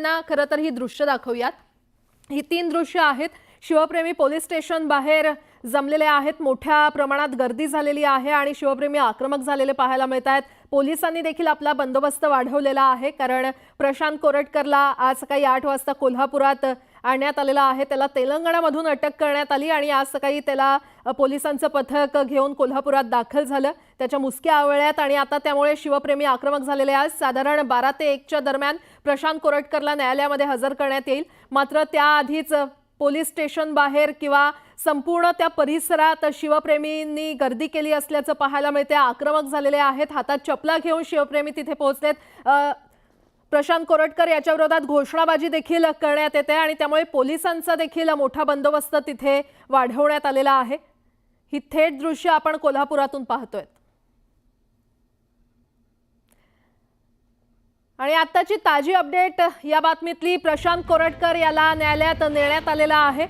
प्रेक्षकांना खरं तर ही दृश्य दाखवूयात। ही 3 दृश्य आहेत। शिवप्रेमी पोलीस स्टेशन बाहेर जमलेले आहेत। मोठ्या प्रमाणात गर्दी झालेली आहे आणि शिवप्रेमी आक्रमक झालेले पाहायला मिळत आहेत। पोलिसांनी देखील आपला बंदोबस्त वाढवलेला आहे, कारण प्रशांत कोरटकरला आज सकाळी 8 वाजता कोल्हापुरात आणण्यात आलेला आहे। त्याला तेलंगणामधून अटक करण्यात आली आणि आज सकाळी त्याला पोलिसांचं पथक घेऊन कोल्हापुरात दाखल झालं त्याच्या मुसक्या आवळ्यात। आणि आता त्यामुळे शिवप्रेमी आक्रमक झालेले आहेत। साधारण 12 ते 1 च्या दरम्यान प्रशांत कोरटकरला न्यायालयामध्ये हजर करण्यात येईल। मात्र त्याआधीच पोलीस स्टेशन बाहेर किंवा संपूर्ण त्या परिसरात शिवप्रेमींनी गर्दी केली असल्याचं पाहायला मिळते। आक्रमक झालेले आहेत। हातात चपला घेऊन शिवप्रेमी तिथे पोहोचलेत। प्रशांत कोरटकर याच्या विरोधात घोषणाबाजी देखील करण्यात येते आणि त्यामुळे पोलिसांचा देखील मोठा बंदोबस्त तिथे वाढवण्यात आलेला आहे। ही थेट दृश्य आपण कोल्हापुरातून पाहतोय। आणि आताची ताजी अपडेट या बातमीतली, प्रशांत कोरटकर याला न्यायालयात नेण्यात आलेला आहे।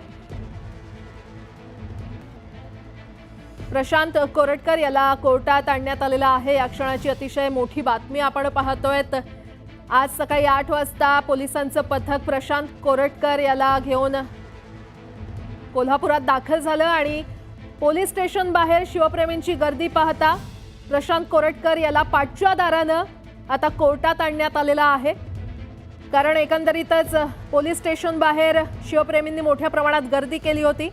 प्रशांत कोरटकर याला कोर्टात आणण्यात आलेला आहे। या क्षणाची अतिशय मोठी बातमी आपण पाहतोय। आज सकाळी 8 वाजता पोलिसांचं पथक प्रशांत कोरटकर याला घेऊन कोल्हापुरात दाखल झालं आणि पोलीस स्टेशन बाहेर शिवप्रेमींची गर्दी पाहता प्रशांत कोरटकर याला पाठच्या दारानं आता कोर्टात आणण्यात आलेला आहे। कारण एकंदरीतच पोलीस स्टेशन बाहेर शिवप्रेमींनी मोठ्या प्रमाणात गर्दी केली होती।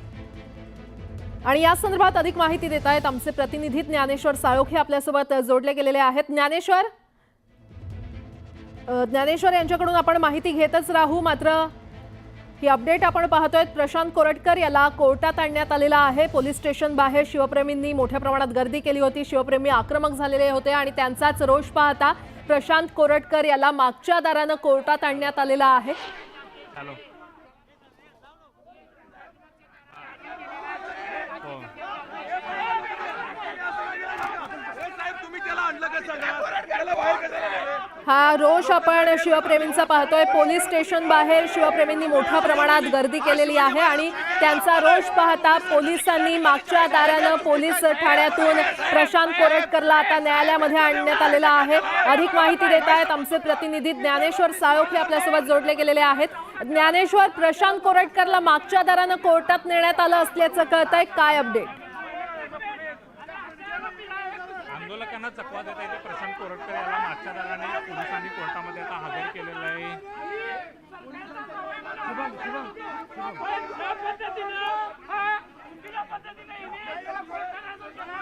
आणि या संदर्भात अधिक माहिती देत आहेत आमचे प्रतिनिधी ज्ञानेश्वर साळोखे आपल्यासोबत जोडले गेलेले आहेत। ज्ञानेश्वर यांच्याकडून आपण माहिती घेतच राहू। मात्र ही अपडेट आपण पाहतोय, प्रशांत कोरटकर याला कोर्टात आणण्यात आलेला आहे। पोलीस स्टेशन बाहेर शिवप्रेमींनी मोठ्या प्रमाणात गर्दी केली होती। शिवप्रेमी आक्रमक झालेले होते आणि त्यांचाच रोष पाहता प्रशांत कोरटकर याला मागच्या दारानं कोर्टात आणण्यात आलेला आहे। हा रोष आपण शिवप्रेमींचा पाहतोय। पोलीस स्टेशन बाहेर शिवप्रेमींनी मोठ्या प्रमाणात गर्दी केलेली आहे आणि त्यांचा रोष पाहता पोलिसांनी मागच्या दारानं पोलीस ठाण्यातून प्रशांत कोरटकरला आता न्यायालयामध्ये आणण्यात आलेला आहे। अधिक माहिती देत आहेत आमचे प्रतिनिधी ज्ञानेश्वर साळोखे आपल्यासोबत जोडले गेलेले आहेत। ज्ञानेश्वर, प्रशांत कोरटकरला मागच्या दारानं कोर्टात नेण्यात आलं असल्याचं कळतंय, काय अपडेट? आंदोलकांना चकवा देता येते। प्रशांत कोरटकर याला मागच्या दाराने पोलिसांनी कोर्टामध्ये आता हजर केलेलं आहे।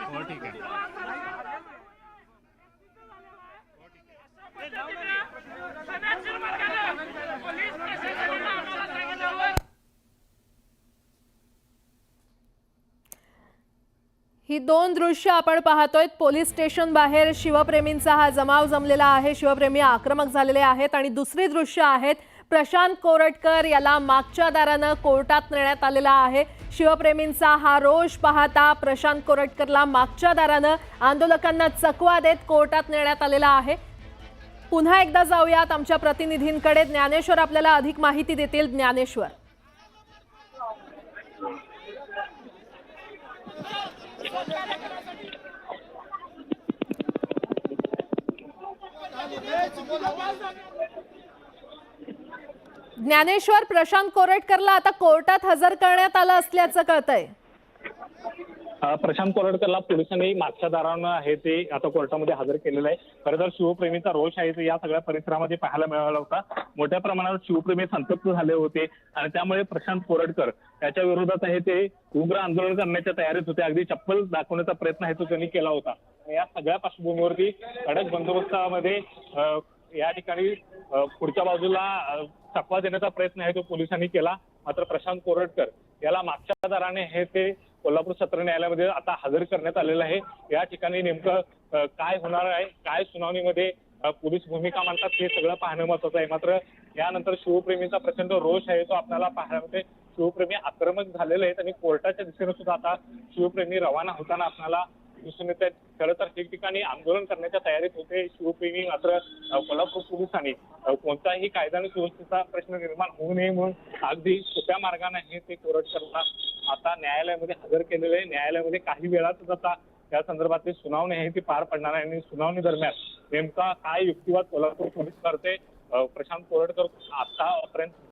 हो ठीक आहे। ही 2 दृश्य आपण पाहतोय। पोलीस स्टेशन बाहेर शिवप्रेमींचा हा जमाव जमलेला आहे। शिवप्रेमी आक्रमक झालेले आहेत आणि दुसरी दृश्य आहेत प्रशांत कोरटकर याला मागच्या दारानं कोर्टात नेण्यात आलेला आहे। शिवप्रेमींचा हा रोष पाहता प्रशांत कोरटकरला मागच्या दारानं आंदोलकांना चकवा देत कोर्टात नेण्यात आलेला आहे। पुन्हा एकदा जाऊयात आमच्या प्रतिनिधींकडे। ज्ञानेश्वर आपल्याला अधिक माहिती देतील। ज्ञानेश्वर, प्रशांत कोरटकरला आता कोर्टात हजर करण्यात आलं असल्याचं कळतंय। प्रशांत कोरटकरला पोलिसांनी मागच्या दारानं आहे ते आता कोर्टामध्ये हजर केलेलं आहे। खरं तर शिवप्रेमीचा रोष आहे तो या सगळ्या परिसरामध्ये पाहायला मिळाला होता। मोठ्या प्रमाणावर शिवप्रेमी संतप्त झाले होते आणि त्यामुळे प्रशांत कोरटकर याच्या विरोधात आहे ते उग्र आंदोलन करण्याच्या तयारीत होते। अगदी चप्पल दाखवण्याचा प्रयत्न आहे तो त्यांनी केला होता। या सगळ्या पार्श्वभूमीवरती कडक बंदोबस्तामध्ये या ठिकाणी पुढच्या बाजूला चकवा देण्याचा प्रयत्न आहे तो पोलिसांनी केला। मात्र प्रशांत कोरटकर याला मागच्या दाराने हे ते कोल्हापूर सत्र न्यायालयामध्ये आता हजर करण्यात आलेलं आहे। या ठिकाणी नेमकं काय होणार आहे, काय सुनावणीमध्ये पोलीस भूमिका मांडतात हे सगळं पाहणं महत्त्वाचं आहे। मात्र यानंतर शिवप्रेमीचा प्रचंड रोष आहे तो आपल्याला पाहायला मिळते। शिवप्रेमी आक्रमक झालेले आहेत आणि कोर्टाच्या दिशेने सुद्धा आता शिवप्रेमी रवाना होताना आपल्याला दिसून येत आहेत। खरं तर ठिकठिकाणी आंदोलन करण्याच्या तयारीत होते शिवप्रेमी। मात्र कोल्हापूर पोलिसांनी कोणताही कायदा आणि सुव्यवस्थेचा प्रश्न निर्माण होऊ नये म्हणून अगदी सोप्या मार्गाने हे ते कोरटकरला आता न्यायालयामध्ये हजर केलेले आहे। न्यायालयामध्ये काही वेळातच आता या संदर्भातली सुनावणी आहे ती पार पडणार आहे आणि सुनावणी दरम्यान नेमका काय युक्तिवाद कोल्हापूर पोलीस करते प्रशांत कोरटकर आतापर्यंत